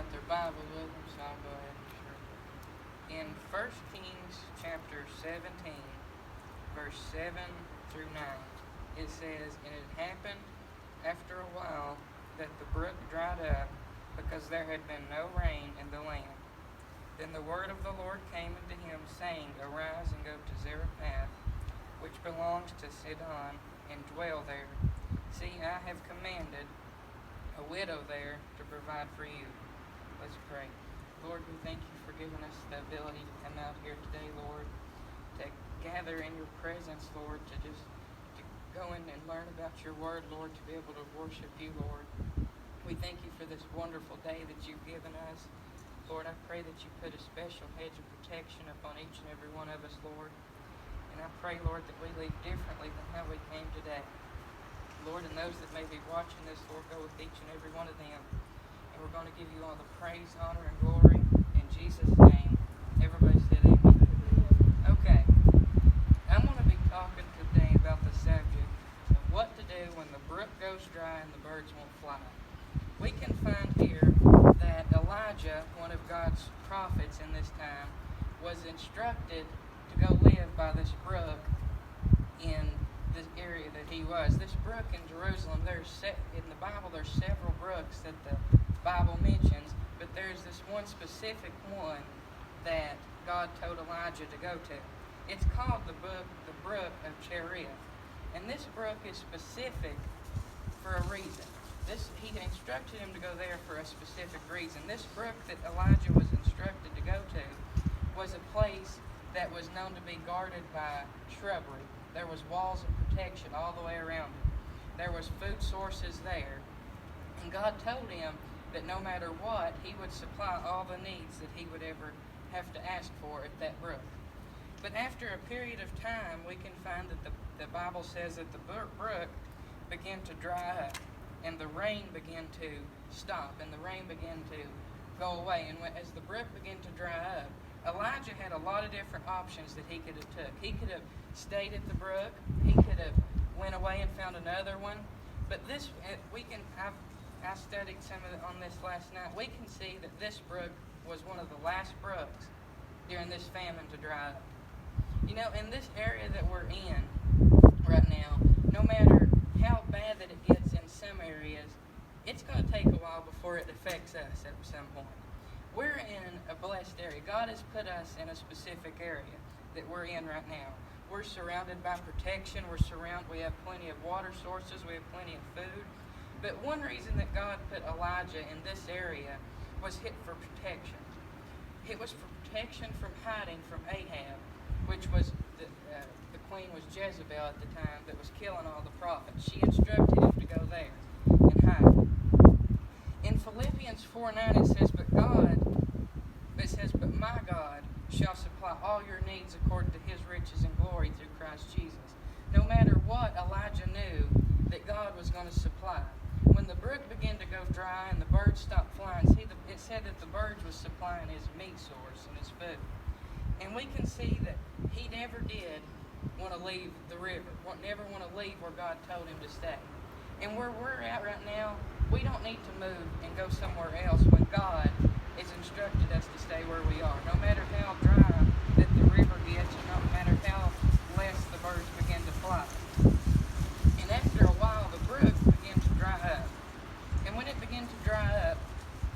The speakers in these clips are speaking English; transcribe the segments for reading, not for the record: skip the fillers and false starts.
got their Bible with them, so I'll go ahead and share. In 1 Kings chapter 17, verse 7 through 9, it says, "And it happened after a while that the brook dried up, because there had been no rain in the land. Then the word of the Lord came unto him, saying, Arise and go to Zarephath, which belongs to Sidon, and dwell there. See, I have commanded a widow there to provide for you." Let's pray. Lord, we thank you for giving us the ability to come out here today, Lord, to gather in your presence, Lord, to go in and learn about your word, Lord, to be able to worship you, Lord. We thank you for this wonderful day that you've given us. Lord, I pray that you put a special hedge of protection upon each and every one of us, Lord. And I pray, Lord, that we leave differently than how we came today. Lord, and those that may be watching this, Lord, go with each and every one of them. And we're going to give you all the praise, honor, and glory in Jesus' name. Everybody said amen. Okay. I'm going to be talking today about the subject of what to do when the brook goes dry and the birds won't fly. We can find here that Elijah, one of God's prophets in this time, was instructed to go live by this brook in this area that he was. This brook in Jerusalem, in the Bible there's several brooks that the Bible mentions, but there's this one specific one that God told Elijah to go to. It's called the brook of Cherith. And this brook is specific for a reason. He instructed him to go there for a specific reason. This brook that Elijah was instructed to go to was a place that was known to be guarded by shrubbery. There was walls of protection all the way around it. There was food sources there. And God told him that no matter what, he would supply all the needs that he would ever have to ask for at that brook. But after a period of time, we can find that the Bible says that the brook began to dry up, and the rain began to stop, and the rain began to go away. And as the brook began to dry up, Elijah had a lot of different options that he could have took. He could have stayed at the brook. He could have went away and found another one. But I studied some of it on this last night. We can see that this brook was one of the last brooks during this famine to dry up. You know, in this area that we're in right now, no matter how bad that it gets in some areas, it's going to take a while before it affects us at some point. We're in a blessed area. God has put us in a specific area that we're in right now. We're surrounded by protection. We have plenty of water sources. We have plenty of food. But one reason that God put Elijah in this area was for protection. It was for protection from hiding from Ahab, which was the queen was Jezebel at the time that was killing all the prophets. She instructed him to go there and hide. In Philippians 4:9 it says, But my God shall supply all your needs according to his riches and glory through Christ Jesus. No matter what, Elijah knew that God was going to supply. When the brook began to go dry and the birds stopped flying, it said that the birds was supplying his meat source and his food. And we can see that he never did want to leave the river, never want to leave where God told him to stay. And where we're at right now, we don't need to move and go somewhere else when God has instructed us to stay where we are. No matter how dry that the river gets, and no matter how less the birds begin to fly. And after a while, the brook began to dry up. And when it began to dry up,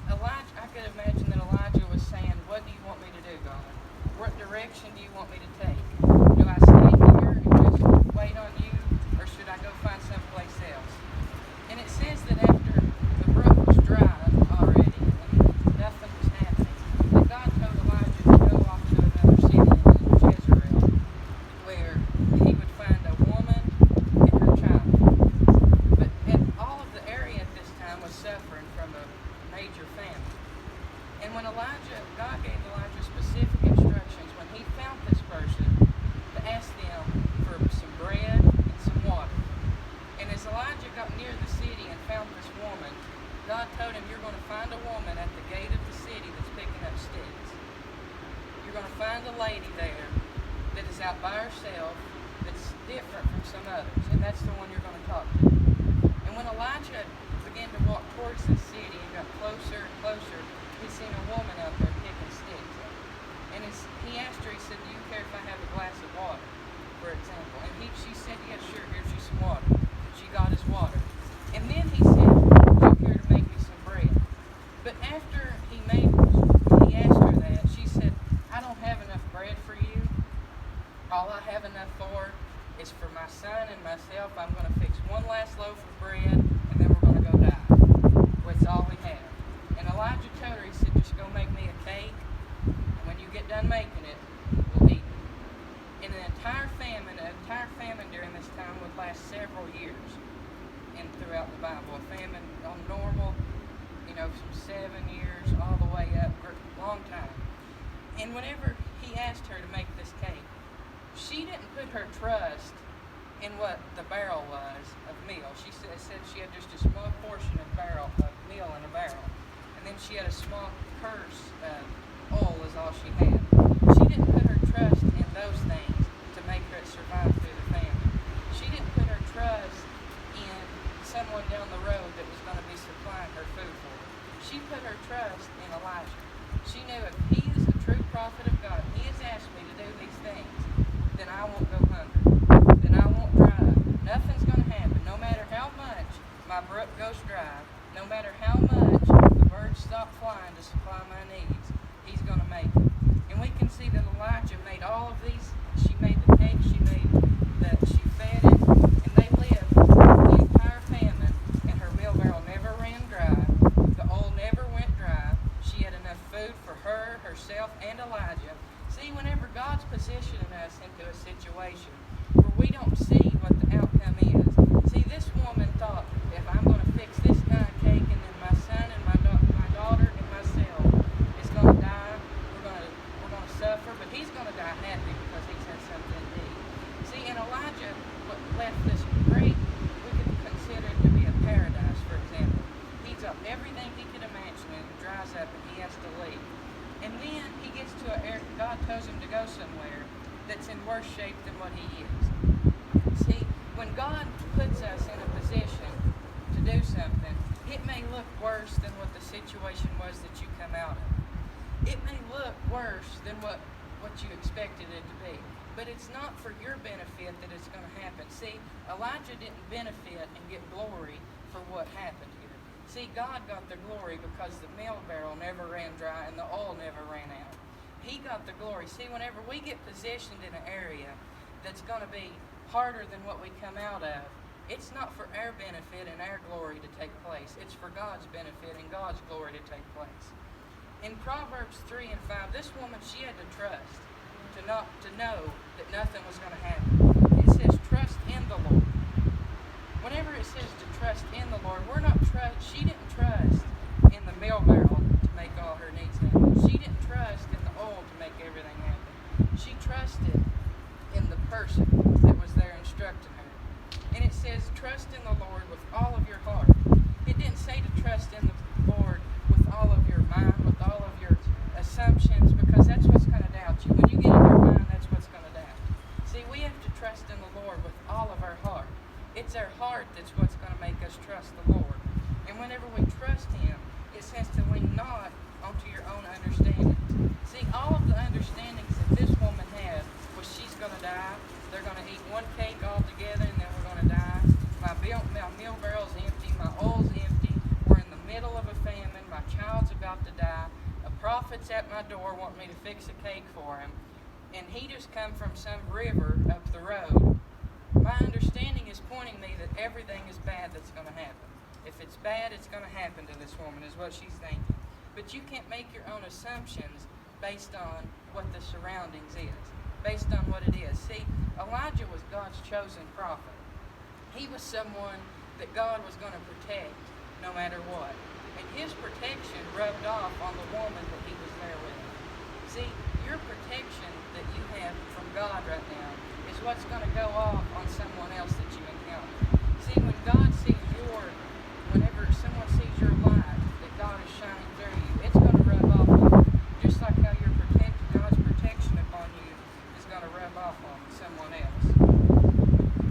I could imagine that Elijah was saying, "What do you want me to do, God? What direction do you want me to take? Do I stay here and just wait on you, or should I go find someplace else?" And it says that after the brook was dry already and nothing was happening, that God told Elijah to go off to another city in Jezreel, where he would find a woman and her child. But all of the area at this time was suffering from a major famine. And when God gave Elijah specific instructions when he found this person to ask them for some bread and some water. And as Elijah got near the city and found this woman, God told him, "You're going to find a woman at the gate of the city that's picking up sticks. You're going to find a lady there that is out by herself that's different from some others, and that's the one you're going to talk to." And when Elijah began to walk towards the city and got closer and closer, he one last loaf of bread, and then we're going to go die. That's all we have. And Elijah told her, he said, just go make me a cake, and when you get done making it, we'll eat it. In an entire famine during this time would last several years throughout the Bible. A famine on normal, from 7 years all the way up, for a long time. And whenever he asked her to make this cake, she didn't put her trust in what the barrel was of meal. She said she had just a small portion of meal in a barrel. And then she had a small purse of oil is all she had. She didn't put her trust in those things to make her survive through the famine. She didn't put her trust in someone down the road that was going to be supplying her food for her. She put her trust in Elijah. She knew if he is a true prophet of God, he has asked me to do these things, then I won't go hungry. Then I won't dry up. Nothing's going to happen. No matter how much my brook goes dry, no matter how much the birds stop flying to supply my needs, he's going to make it. And we can see that Elijah made all of these. She made the cake, she fed it, and they lived the entire famine, and her meal barrel never ran dry. The oil never went dry. She had enough food for her, herself, and Elijah. See, whenever God's positioning us into a situation where we don't see what the outcome is. See, this woman thought, if I'm going to fix this kind of cake, and then my son and my daughter and myself is going to die, we're going to suffer, but he's going to die happy because he's had something to eat. See, and Elijah left this great, we could consider it to be a paradise, for example. He's up everything he could imagine, and it dries up, and he has to leave. And then he gets to God tells him to go somewhere that's in worse shape than what he is. See, when God puts us in a position to do something, it may look worse than what the situation was that you come out of. It may look worse than what you expected it to be. But it's not for your benefit that it's going to happen. See, Elijah didn't benefit and get glory for what happened here. See, God got the glory because the meal barrel never ran dry and the oil never ran out. He got the glory. See, whenever we get positioned in an area that's going to be harder than what we come out of, it's not for our benefit and our glory to take place. It's for God's benefit and God's glory to take place. In Proverbs 3 and 5, this woman, she had to trust to know that nothing was going to happen. It says trust in the Lord. Whenever it says to trust in the Lord, she didn't trust in the meal barrel to make all her needs happen. She didn't trust in the oil to make everything happen. She trusted in the person that was there instructing her. And it says trust in the Lord with all of your heart. It didn't say to trust in the Lord with all of your mind, with all of your assumptions, because that's what's going to doubt you. When you get in your mind, that's what's going to doubt. See, we have to trust in the Lord with all of our heart. It's our heart that's what's going to make us trust the Lord. And whenever we trust Him, it says to lean not onto your own understanding. See, all of the understandings that this woman had was she's going to die. They're going to eat one cake all together, and then we're going to die. My meal barrel's empty. My oil's empty. We're in the middle of a famine. My child's about to die. A prophet's at my door wanting me to fix a cake for him. And he just come from some river up the road. My understanding is pointing me that everything is bad that's going to happen. If it's bad, it's going to happen to this woman, is what she's thinking. But you can't make your own assumptions based on what the surroundings is, based on what it is. See, Elijah was God's chosen prophet. He was someone that God was going to protect no matter what. And his protection rubbed off on the woman that he was there with. See, your protection that you have from God right now is what's going to go off on someone else that you encounter. See, whenever someone sees your light, that God is shining through you, it's going to rub off on you. Just like how God's protection upon you is going to rub off on someone else.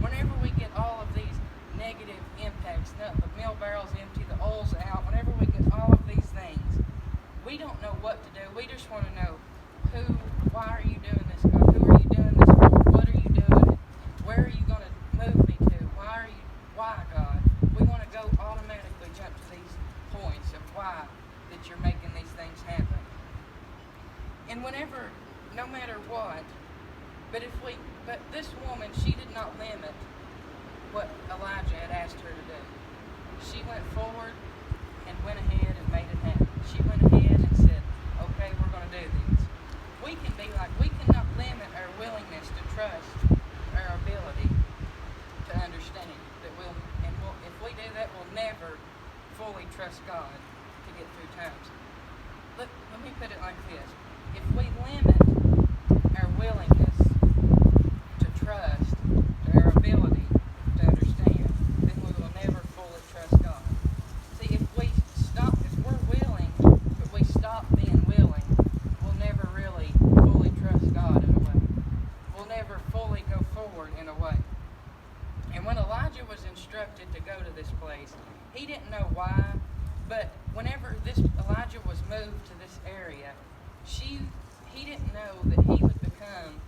Whenever we get all of these negative impacts, the meal barrel's empty, the oil's out, whenever we get all of these things, we don't know what to do. We just want to know why are you doing this, God? Who are you doing this for? What are you doing? Where are you going to move me to? Why, God? We want to go automatically jump to these points of why that you're making these things happen. And no matter what, but this woman, she did not limit what Elijah had asked her to do. She went forward and went ahead and made it happen. She went ahead and said, okay, we're going to do this. We can be like, we cannot limit our willingness to trust our ability to understand that if we do that, we'll never fully trust God to get through times. Let me put it like this. If we limit our willingness to trust, to our ability to understand, then we will never fully trust God. See, if we're willing, but we stop being willing, we'll never really fully trust God in a way. We'll never fully go forward in a way. And when Elijah was instructed to go to this place, he didn't know why, but whenever Elijah was moved to this area, he didn't know that he would become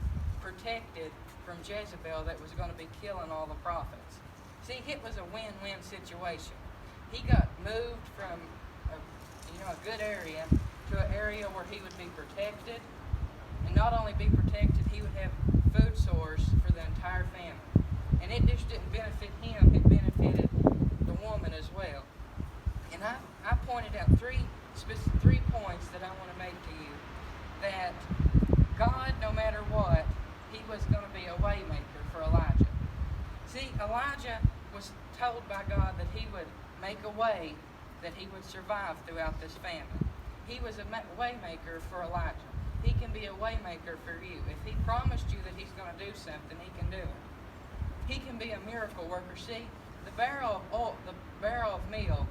protected from Jezebel that was going to be killing all the prophets. See, it was a win-win situation. He got moved from a good area to an area where he would be protected, and not only be protected, he would have food source for the entire family. And it just didn't benefit him, it benefited the woman as well. And I pointed out three points that I want to make to you. That God, no matter what, he was going to be a way maker for Elijah. See, Elijah was told by God that he would make a way that he would survive throughout this famine. He was a way maker for Elijah. He can be a way maker for you. If he promised you that he's going to do something, he can do it. He can be a miracle worker. See, the barrel of meal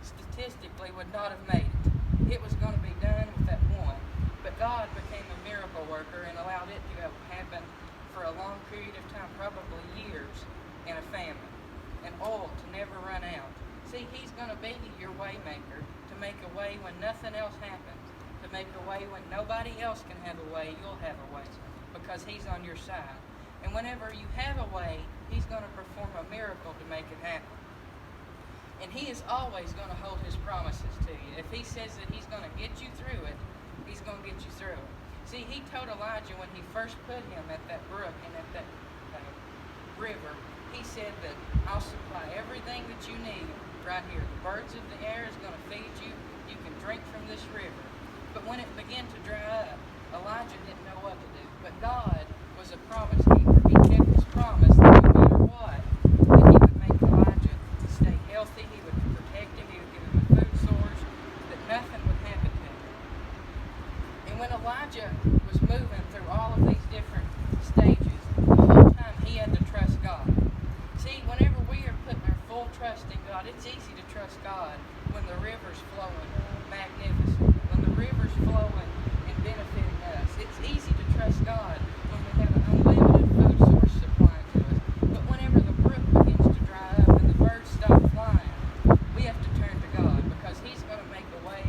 statistically would not have made it. It was going to be done with that one. But God became a miracle worker and allowed it to happen for a long period of time, probably years, in a famine. And oil to never run out. See, he's going to be your way maker, to make a way when nothing else happens. To make a way when nobody else can have a way, you'll have a way. Because he's on your side. And whenever you have a way, he's going to perform a miracle to make it happen. And he is always going to hold his promises to you. If he says that he's going to get you through it, he's going to get you through it. See, he told Elijah when he first put him at that brook and at that river, he said that I'll supply everything that you need right here. The birds of the air is going to feed you. You can drink from this river. But when it began to dry up, Elijah didn't know what to do. But God was a promise keeper. He kept his promise that no matter what, that he would make Elijah stay healthy. He would protect him. He would give him a food source. That nothing would happen to him. And when Elijah was moving through all of these different stages, the whole time he had to trust God. See, whenever we are putting our full trust in God, it's easy to trust God when the river's flowing magnificent, when the river's flowing and benefiting us. It's easy to trust God when we have an unlimited food source supplying to us. But whenever the brook begins to dry up and the birds stop flying, we have to turn to God, because he's going to make a way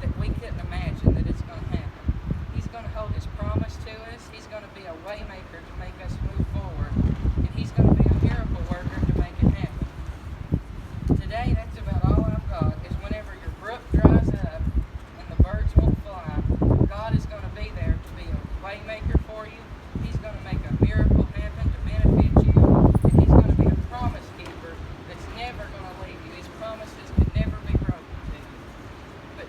that we couldn't imagine that it's going to happen. He's going to hold his promise to us. He's going to be a way maker to make us move forward. And he's going to be a miracle worker to make it happen. Today, that's about all I've got, is whenever your brook dries up and the birds won't fly, God is going to be there to be a way maker for you. He's going to make a miracle